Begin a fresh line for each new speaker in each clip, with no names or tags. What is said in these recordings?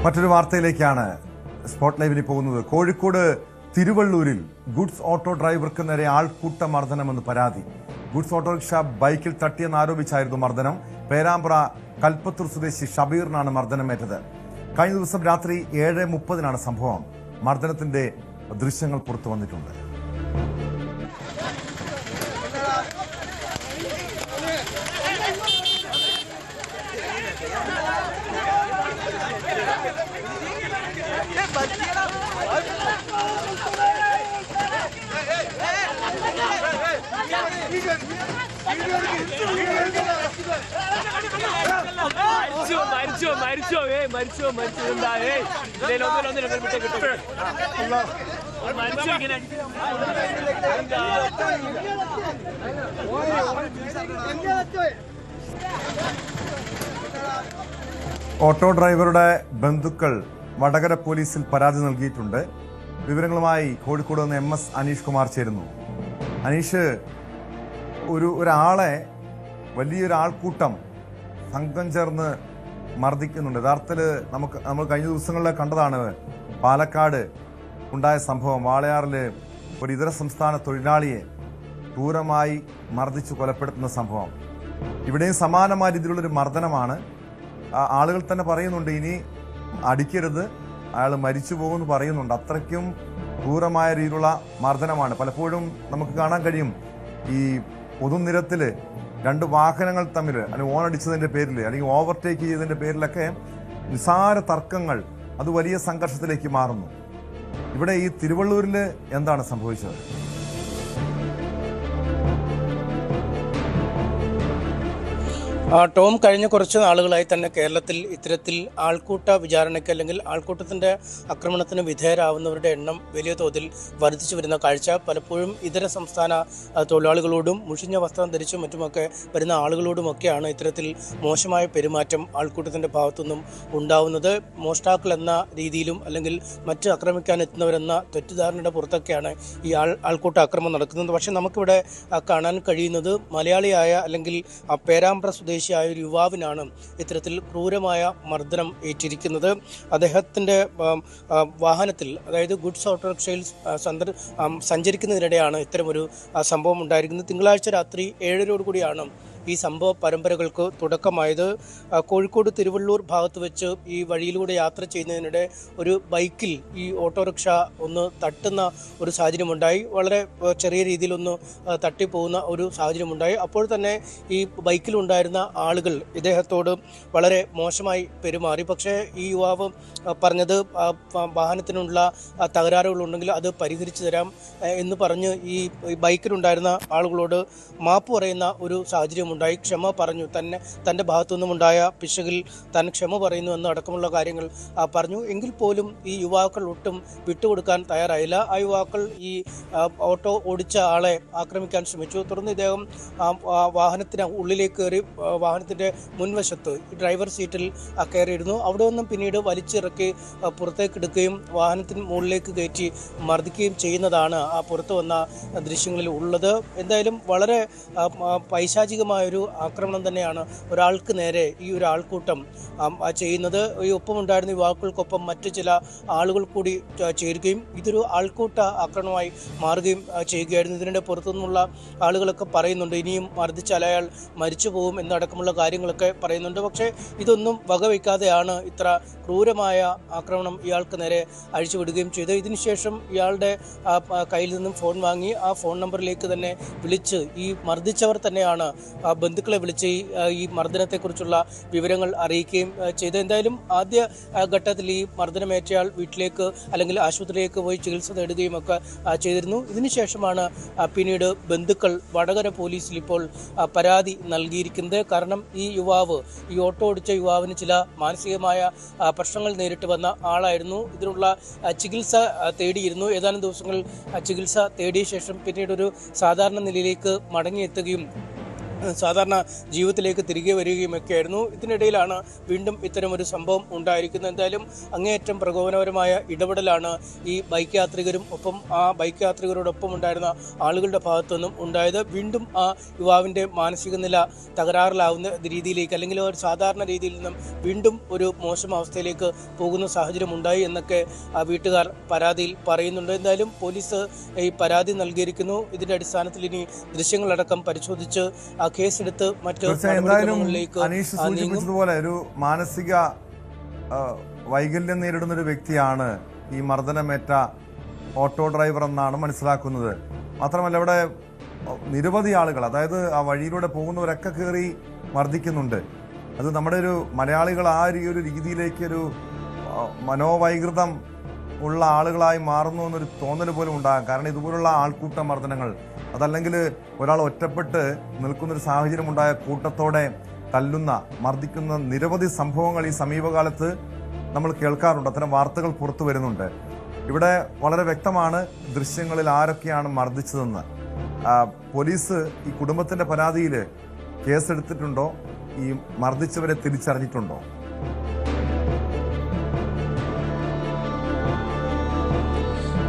മറ്റൊരു വാർത്തയിലേക്കാണ് സ്പോട്ട് ലൈവിന് പോകുന്നത്. Kozhikode തിരുവള്ളൂരിൽ goods auto ഡ്രൈവർക്ക് നേരെ ആൾക്കൂട്ട മർദ്ദനമെന്ന് പരാതി. ഗുഡ്സ് ഓട്ടോറിക്ഷ ബൈക്കിൽ തട്ടിയെന്നാരോപിച്ചായിരുന്നു മർദ്ദനം. പേരാമ്പ്ര കൽപ്പത്തൂർ സ്വദേശി ഷബീറിനാണ് മർദ്ദനമേറ്റത്. കഴിഞ്ഞ ദിവസം രാത്രി 7:30 സംഭവം. മർദ്ദനത്തിന്റെ ദൃശ്യങ്ങൾ പുറത്തു വന്നിട്ടുണ്ട്. ഓട്ടോ ഡ്രൈവറുടെ ബന്ധുക്കൾ വടകര പോലീസിൽ പരാതി നൽകിയിട്ടുണ്ട്. വിവരങ്ങളുമായി കോഴിക്കോട് നിന്ന് MS അനീഷ് കുമാർ ചേരുന്നു. അനീഷ്, ഒരാളെ വലിയൊരു ആൾക്കൂട്ടം സംഘം ചേർന്ന് മർദ്ദിക്കുന്നുണ്ട്. യഥാർത്ഥത്തിൽ നമ്മൾ കഴിഞ്ഞ ദിവസങ്ങളിൽ കണ്ടതാണ് പാലക്കാട് ഉണ്ടായ സംഭവം. വാളയാറിൽ ഒരു ഇതര സംസ്ഥാന തൊഴിലാളിയെ ക്രൂരമായി മർദ്ദിച്ച് കൊലപ്പെടുത്തുന്ന സംഭവം. ഇവിടെയും സമാനമായ രീതിയിലുള്ളൊരു മർദ്ദനമാണ്. ആളുകൾ തന്നെ പറയുന്നുണ്ട്, ഇനി അടിക്കരുത്, അയാൾ മരിച്ചു പോകുമെന്ന് പറയുന്നുണ്ട്. അത്രയ്ക്കും ക്രൂരമായ രീതിയിലുള്ള മർദ്ദനമാണ്. പലപ്പോഴും നമുക്ക് കാണാൻ കഴിയും, ഈ പൊതുനിരത്തിൽ രണ്ട് വാഹനങ്ങൾ തമ്മിൽ അല്ലെങ്കിൽ ഓണടിച്ചതിൻ്റെ പേരിൽ അല്ലെങ്കിൽ ഓവർടേക്ക് ചെയ്തതിൻ്റെ പേരിലൊക്കെ നിസ്സാര തർക്കങ്ങൾ അത് വലിയ സംഘർഷത്തിലേക്ക് മാറുന്നു. ഇവിടെ ഈ തിരുവള്ളൂരിൽ എന്താണ് സംഭവിച്ചത്?
ടോം, കഴിഞ്ഞ കുറച്ച് നാളുകളായി തന്നെ കേരളത്തിൽ ഇത്തരത്തിൽ ആൾക്കൂട്ട വിചാരണയ്ക്ക് അല്ലെങ്കിൽ ആൾക്കൂട്ടത്തിൻ്റെ ആക്രമണത്തിന് വിധേയരാവുന്നവരുടെ എണ്ണം വലിയ തോതിൽ വർദ്ധിച്ചു വരുന്ന കാഴ്ച പലപ്പോഴും ഇതര സംസ്ഥാന തൊഴിലാളികളോടും മുഷിഞ്ഞ വസ്ത്രം ധരിച്ചും മറ്റുമൊക്കെ വരുന്ന ആളുകളോടുമൊക്കെയാണ് ഇത്തരത്തിൽ മോശമായ പെരുമാറ്റം ആൾക്കൂട്ടത്തിൻ്റെ ഭാഗത്തുനിന്നും ഉണ്ടാവുന്നത്. മോഷ്ടാക്കൾ എന്ന രീതിയിലും അല്ലെങ്കിൽ മറ്റ് ആക്രമിക്കാൻ എത്തുന്നവരെന്ന തെറ്റിദ്ധാരണയുടെ പുറത്തൊക്കെയാണ് ഈ ആൾക്കൂട്ട ആക്രമണം നടക്കുന്നത്. പക്ഷേ നമുക്കിവിടെ കാണാൻ കഴിയുന്നത് മലയാളിയായ അല്ലെങ്കിൽ പേരാമ്പ്ര സ്വദേശിയായ ഒരു യുവാവിനാണ് ഇത്തരത്തിൽ ക്രൂരമായ മർദ്ദനം ഏറ്റിരിക്കുന്നത്. അദ്ദേഹത്തിൻ്റെ വാഹനത്തിൽ, അതായത് ഗുഡ്സ് ഓട്ടോറിക്ഷയിൽ സഞ്ചരിക്കുന്നതിനിടെയാണ് ഇത്തരമൊരു സംഭവം ഉണ്ടായിരിക്കുന്നത്. തിങ്കളാഴ്ച രാത്രി 7:00 കൂടിയാണ് ഈ സംഭവ പരമ്പരകൾക്ക് തുടക്കമായത്. കോഴിക്കോട് തിരുവള്ളൂർ ഭാഗത്ത് വെച്ച് ഈ വഴിയിലൂടെ യാത്ര ചെയ്യുന്നതിനിടെ ഒരു ബൈക്കിൽ ഈ ഓട്ടോറിക്ഷ ഒന്ന് തട്ടുന്ന ഒരു സാഹചര്യമുണ്ടായി. വളരെ ചെറിയ രീതിയിലൊന്ന് തട്ടിപ്പോകുന്ന ഒരു സാഹചര്യമുണ്ടായി. അപ്പോൾ തന്നെ ഈ ബൈക്കിലുണ്ടായിരുന്ന ആളുകൾ ഇദ്ദേഹത്തോട് വളരെ മോശമായി പെരുമാറി. പക്ഷേ ഈ യുവാവ് പറഞ്ഞത് വാഹനത്തിനുള്ള തകരാറുകളുണ്ടെങ്കിൽ അത് പരിഹരിച്ചു തരാം എന്ന് പറഞ്ഞ് ഈ ബൈക്കിലുണ്ടായിരുന്ന ആളുകളോട് മാപ്പ് പറയുന്ന ഒരു സാഹചര്യം ഉണ്ടായി. ക്ഷമ പറഞ്ഞു, തൻ്റെ ഭാഗത്തുനിന്നും ഉണ്ടായ പിശകിൽ താൻ ക്ഷമ പറയുന്നു എന്ന് അടക്കമുള്ള കാര്യങ്ങൾ പറഞ്ഞു. എങ്കിൽ പോലും ഈ യുവാക്കൾ ഒട്ടും വിട്ടുകൊടുക്കാൻ തയ്യാറായില്ല. ആ യുവാക്കൾ ഈ ഓട്ടോ ഓടിച്ച ആളെ ആക്രമിക്കാൻ ശ്രമിച്ചു. തുടർന്ന് ഇദ്ദേഹം വാഹനത്തിന് ഉള്ളിലേക്ക് കയറി വാഹനത്തിൻ്റെ മുൻവശത്ത് ഡ്രൈവർ സീറ്റിൽ കയറിയിരുന്നു. അവിടെ നിന്നും പിന്നീട് വലിച്ചിറക്കി പുറത്തേക്ക് എടുക്കുകയും വാഹനത്തിന് മുകളിലേക്ക് കയറ്റി മർദ്ദിക്കുകയും ചെയ്യുന്നതാണ് ആ പുറത്തു വന്ന ദൃശ്യങ്ങളിൽ ഉള്ളത്. എന്തായാലും വളരെ പൈശാചികമായ ഒരു ആക്രമണം തന്നെയാണ് ഒരാൾക്ക് നേരെ ഈ ഒരു ആൾക്കൂട്ടം ചെയ്യുന്നത്. ഈ ഒപ്പമുണ്ടായിരുന്ന യുവാക്കൾക്കൊപ്പം മറ്റു ചില ആളുകൾ കൂടി ചേരുകയും ഇതൊരു ആൾക്കൂട്ട ആക്രമണമായി മാറുകയും ചെയ്യുകയായിരുന്നു. ഇതിനിടെ പുറത്തുനിന്നുള്ള ആളുകളൊക്കെ പറയുന്നുണ്ട്, ഇനിയും മർദ്ദിച്ചാൽ അയാൾ മരിച്ചു പോകും എന്നടക്കമുള്ള കാര്യങ്ങളൊക്കെ പറയുന്നുണ്ട്. പക്ഷേ ഇതൊന്നും വകവയ്ക്കാതെയാണ് ഇത്ര ക്രൂരമായ ആക്രമണം ഇയാൾക്ക് നേരെ അഴിച്ചുവിടുകയും ചെയ്തത്. ഇതിനുശേഷം ഇയാളുടെ കയ്യിൽ നിന്നും ഫോൺ വാങ്ങി ആ ഫോൺ നമ്പറിലേക്ക് തന്നെ വിളിച്ച് ഈ മർദ്ദിച്ചവർ തന്നെയാണ് ബന്ധുക്കളെ വിളിച്ച് ഈ മർദ്ദനത്തെക്കുറിച്ചുള്ള വിവരങ്ങൾ അറിയിക്കുകയും ചെയ്തു. എന്തായാലും ആദ്യ ഘട്ടത്തിൽ ഈ മർദ്ദനമേറ്റയാൾ വീട്ടിലേക്ക് അല്ലെങ്കിൽ ആശുപത്രിയിലേക്ക് പോയി ചികിത്സ തേടുകയും ഒക്കെ ചെയ്തിരുന്നു. ഇതിനുശേഷമാണ് പിന്നീട് ബന്ധുക്കൾ വടകര പോലീസിൽ ഇപ്പോൾ പരാതി നൽകിയിരിക്കുന്നത്. കാരണം ഈ ഓട്ടോ ഓടിച്ച യുവാവിന് ചില മാനസികമായ പ്രശ്നങ്ങൾ നേരിട്ട് വന്ന ആളായിരുന്നു. ഇതിനുള്ള ചികിത്സ തേടിയിരുന്നു. ഏതാനും ദിവസങ്ങൾ ചികിത്സ തേടിയ ശേഷം പിന്നീട് ഒരു സാധാരണ നിലയിലേക്ക് മടങ്ങിയെത്തുകയും സാധാരണ ജീവിതത്തിലേക്ക് തിരികെ വരികയുമൊക്കെയായിരുന്നു. ഇതിനിടയിലാണ് വീണ്ടും ഇത്തരമൊരു സംഭവം ഉണ്ടായിരിക്കുന്നത്. എന്തായാലും അങ്ങേയറ്റം പ്രകോപനപരമായ ഇടപെടലാണ് ഈ ബൈക്ക് യാത്രികരും ഒപ്പം ആ ബൈക്ക് യാത്രികരോടൊപ്പം ഉണ്ടായിരുന്ന ആളുകളുടെ ഭാഗത്തു നിന്നും ഉണ്ടായത്. വീണ്ടും ആ യുവാവിൻ്റെ മാനസിക നില തകരാറിലാവുന്ന രീതിയിലേക്ക്, അല്ലെങ്കിൽ ഒരു സാധാരണ രീതിയിൽ നിന്നും വീണ്ടും ഒരു മോശം അവസ്ഥയിലേക്ക് പോകുന്ന സാഹചര്യം ഉണ്ടായി എന്നൊക്കെ വീട്ടുകാർ പരാതിയിൽ പറയുന്നുണ്ട്. എന്തായാലും പോലീസ് ഈ പരാതി നൽകിയിരിക്കുന്നു. ഇതിൻ്റെ അടിസ്ഥാനത്തിൽ ഇനി ദൃശ്യങ്ങളടക്കം പരിശോധിച്ച് കേസെടുത്ത് മറ്റ് നടപടികളിലേക്ക്
അനീഷ് സൂചിപ്പിച്ചതുപോലെ ഒരു മാനസിക വൈകല്യം നേരിടുന്ന ഒരു വ്യക്തിയാണ് ഈ മർദ്ദനമേറ്റ ഓട്ടോ ഡ്രൈവർ എന്നാണ് മനസ്സിലാക്കുന്നത്. മാത്രമല്ല ഇവിടെ നിരവധി ആളുകൾ, അതായത് ആ വഴിയിലൂടെ പോകുന്നവരൊക്കെ കയറി മർദ്ദിക്കുന്നുണ്ട്. അത് നമ്മുടെ ഒരു മലയാളികൾ ആ ഒരു രീതിയിലേക്ക് ഒരു മനോവൈകൃതം ഉള്ള ആളുകളായി മാറുന്നു എന്നൊരു തോന്നൽ പോലും ഉണ്ടാകാം. കാരണം ഇതുപോലുള്ള ആൾക്കൂട്ട മർദ്ദനങ്ങൾ, അതല്ലെങ്കിൽ ഒരാൾ ഒറ്റപ്പെട്ട് നിൽക്കുന്നൊരു സാഹചര്യം ഉണ്ടായ കൂട്ടത്തോടെ തല്ലുന്ന, മർദ്ദിക്കുന്ന നിരവധി സംഭവങ്ങൾ ഈ സമീപകാലത്ത് നമ്മൾ കേൾക്കാറുണ്ട്. അത്തരം വാർത്തകൾ പുറത്തു വരുന്നുണ്ട്. ഇവിടെ വളരെ വ്യക്തമാണ് ദൃശ്യങ്ങളിൽ ആരൊക്കെയാണ് മർദ്ദിച്ചതെന്ന്. പോലീസ് ഈ കുടുംബത്തിന്റെ പരാതിയിൽ കേസെടുത്തിട്ടുണ്ടോ? ഈ മർദ്ദിച്ചവരെ തിരിച്ചറിഞ്ഞിട്ടുണ്ടോ?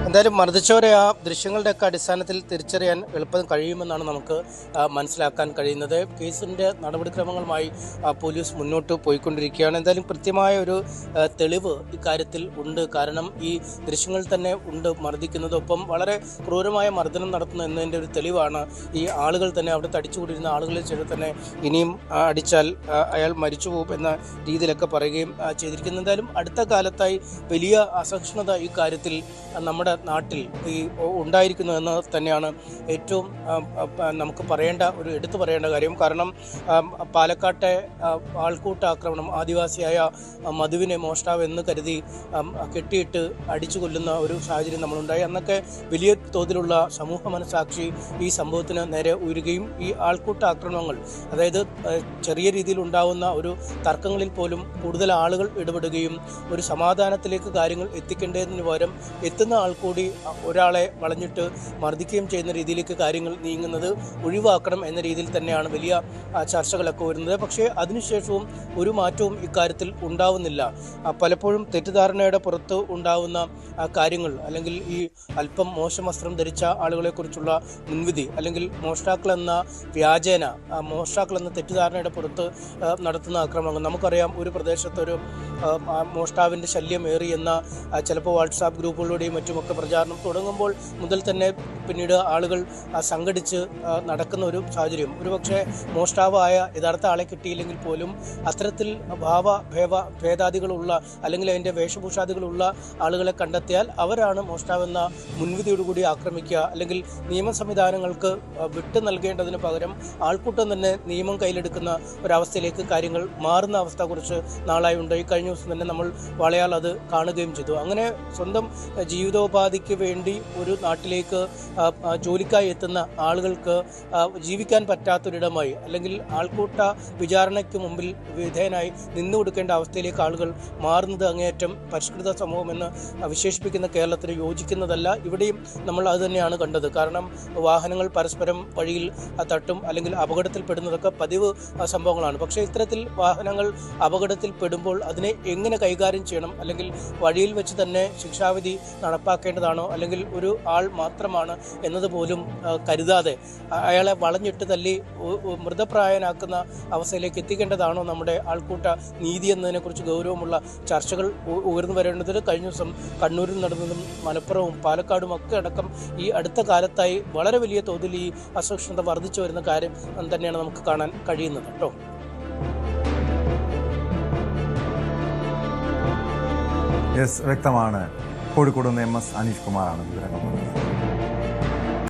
എന്തായാലും മർദ്ദിച്ചവരെ ആ ദൃശ്യങ്ങളുടെയൊക്കെ അടിസ്ഥാനത്തിൽ തിരിച്ചറിയാൻ എളുപ്പം കഴിയുമെന്നാണ് നമുക്ക് മനസ്സിലാക്കാൻ കഴിയുന്നത്. കേസിൻ്റെ നടപടിക്രമങ്ങളുമായി പോലീസ് മുന്നോട്ട് പോയിക്കൊണ്ടിരിക്കുകയാണ്. എന്തായാലും കൃത്യമായ ഒരു തെളിവ് ഇക്കാര്യത്തിൽ ഉണ്ട്. കാരണം ഈ ദൃശ്യങ്ങളിൽ തന്നെ ഉണ്ട് മർദ്ദിക്കുന്നതൊപ്പം വളരെ ക്രൂരമായ മർദ്ദനം നടത്തുന്നു എന്നതിൻ്റെ ഒരു തെളിവാണ് ഈ ആളുകൾ തന്നെ, അവിടെ തടിച്ചുകൂടിയിരുന്ന ആളുകളിൽ ചിലർ തന്നെ ഇനിയും അടിച്ചാൽ അയാൾ മരിച്ചു പോകും എന്ന രീതിയിലൊക്കെ പറയുകയും ചെയ്തിരിക്കുന്നു. എന്തായാലും അടുത്ത കാലത്തായി വലിയ അസഹിഷ്ണുത ഈ കാര്യത്തിൽ നമ്മുടെ നാട്ടിൽ ഈ ഉണ്ടായിരിക്കുന്നതെന്ന് തന്നെയാണ് ഏറ്റവും നമുക്ക് എടുത്തു പറയേണ്ട കാര്യം. കാരണം പാലക്കാട്ടെ ആൾക്കൂട്ട ആക്രമണം, ആദിവാസിയായ മധുവിനെ മോഷ്ടാവ് എന്ന് കരുതി കെട്ടിയിട്ട് അടിച്ചു കൊല്ലുന്ന ഒരു സാഹചര്യം നമ്മളുണ്ടായി. അന്നൊക്കെ വലിയ തോതിലുള്ള സമൂഹ മനസാക്ഷി ഈ സംഭവത്തിന് നേരെ ഉയരുകയും ഈ ആൾക്കൂട്ട ആക്രമണങ്ങൾ, അതായത് ചെറിയ രീതിയിൽ ഉണ്ടാവുന്ന ഒരു തർക്കങ്ങളിൽ പോലും കൂടുതൽ ആളുകൾ ഇടപെടുകയും ഒരു സമാധാനത്തിലേക്ക് കാര്യങ്ങൾ എത്തിക്കേണ്ടതിന് പകരം എത്തുന്ന ആൾ കൂടി ഒരാളെ വളഞ്ഞിട്ട് മർദ്ദിക്കുകയും ചെയ്യുന്ന രീതിയിലേക്ക് കാര്യങ്ങൾ നീങ്ങുന്നത് ഒഴിവാക്കണം എന്ന രീതിയിൽ തന്നെയാണ് വലിയ ചർച്ചകളൊക്കെ വരുന്നത്. പക്ഷേ അതിനുശേഷവും ഒരു മാറ്റവും ഇക്കാര്യത്തിൽ ഉണ്ടാവുന്നില്ല. പലപ്പോഴും തെറ്റിദ്ധാരണയുടെ പുറത്ത് ഉണ്ടാവുന്ന കാര്യങ്ങൾ, അല്ലെങ്കിൽ ഈ അല്പം മോശം വസ്ത്രം ധരിച്ച ആളുകളെക്കുറിച്ചുള്ള മുൻവിധി, അല്ലെങ്കിൽ മോഷ്ടാക്കളെന്ന വ്യാജേന, മോഷ്ടാക്കളെന്ന തെറ്റിദ്ധാരണയുടെ പുറത്ത് നടത്തുന്ന ആക്രമണങ്ങൾ. നമുക്കറിയാം, ഒരു പ്രദേശത്തൊരു മോഷ്ടാവിൻ്റെ ശല്യം ഏറി എന്ന ചിലപ്പോൾ വാട്സാപ്പ് ഗ്രൂപ്പുകളുടെയും മറ്റുമൊക്കെ പ്രചാരണം തുടങ്ങുമ്പോൾ മുതൽ തന്നെ പിന്നീട് ആളുകൾ സംഘടിച്ച് നടക്കുന്ന ഒരു സാഹചര്യം. ഒരുപക്ഷെ മോഷ്ടാവായ യഥാർത്ഥ ആളെ കിട്ടിയില്ലെങ്കിൽ പോലും അത്തരത്തിൽ ഭേദാദികളുള്ള, അല്ലെങ്കിൽ അതിൻ്റെ വേഷഭൂഷാദികളുള്ള ആളുകളെ കണ്ടെത്തിയാൽ അവരാണ് മോഷ്ടാവെന്ന മുൻവിധിയോടുകൂടി ആക്രമിക്കുക, അല്ലെങ്കിൽ നിയമ സംവിധാനങ്ങൾക്ക് വിട്ടു നൽകേണ്ടതിന് പകരം ആൾക്കൂട്ടം തന്നെ നിയമം കയ്യിലെടുക്കുന്ന ഒരവസ്ഥയിലേക്ക് കാര്യങ്ങൾ മാറുന്ന അവസ്ഥ കുറച്ച് നാളായി ഉണ്ട്. ഈ കഴിഞ്ഞ ദിവസം തന്നെ നമ്മൾ വാളയാർ അത് കാണുകയും ചെയ്തു. അങ്ങനെ സ്വന്തം ജീവിതോപാധിക്ക് വേണ്ടി ഒരു നാട്ടിലേക്ക് ജോലിക്കായി എത്തുന്ന ആളുകൾക്ക് ജീവിക്കാൻ പറ്റാത്തൊരിടമായി, അല്ലെങ്കിൽ ആൾക്കൂട്ട വിചാരണയ്ക്ക് മുമ്പിൽ വിധേയനായി നിന്നു കൊടുക്കേണ്ട അവസ്ഥയിലേക്ക് ആളുകൾ മാറുന്നത് അങ്ങേയറ്റം പരിഷ്കൃത സമൂഹമെന്ന് വിശേഷിപ്പിക്കുന്ന കേരളത്തിന് യോജിക്കുന്നതല്ല. ഇവിടെയും നമ്മൾ അത് തന്നെയാണ് കണ്ടത്. കാരണം വാഹനങ്ങൾ പരസ്പരം വഴിയിൽ തട്ടും, അല്ലെങ്കിൽ അപകടത്തിൽപ്പെടുന്നതൊക്കെ പതിവ് സംഭവങ്ങളാണ്. പക്ഷേ ഇത്തരത്തിൽ വാഹനങ്ങൾ അപകടത്തിൽപ്പെടുമ്പോൾ അതിനെ എങ്ങനെ കൈകാര്യം ചെയ്യണം, അല്ലെങ്കിൽ വഴിയിൽ വെച്ച് തന്നെ ശിക്ഷാവിധി നടപ്പാക്കേണ്ടതാണോ, അല്ലെങ്കിൽ ഒരു ആൾ മാത്രമാണ് എന്നതുപോലും കരുതാതെ അയാളെ വളഞ്ഞിട്ട് തല്ലി മൃതപ്രായനാക്കുന്ന അവസ്ഥയിലേക്ക് എത്തിക്കേണ്ടതാണോ നമ്മുടെ ആൾക്കൂട്ട നീതി എന്നതിനെക്കുറിച്ച് ഗൗരവമുള്ള ചർച്ചകൾ ഉയർന്നു വരേണ്ടതിന് കഴിഞ്ഞ ദിവസം കണ്ണൂരിൽ നടന്നതും മലപ്പുറവും പാലക്കാടും ഒക്കെ അടക്കം ഈ അടുത്ത കാലത്തായി വളരെ വലിയ തോതിൽ ഈ അസഹിഷ്ണുത വർദ്ധിച്ചു വരുന്ന കാര്യം തന്നെയാണ് നമുക്ക് കാണാൻ കഴിയുന്നത് കേട്ടോ.
വ്യക്തമാണ്. കോഴിക്കോട് നിന്ന് MS അനീഷ് കുമാറാണ് വിവരങ്ങൾ.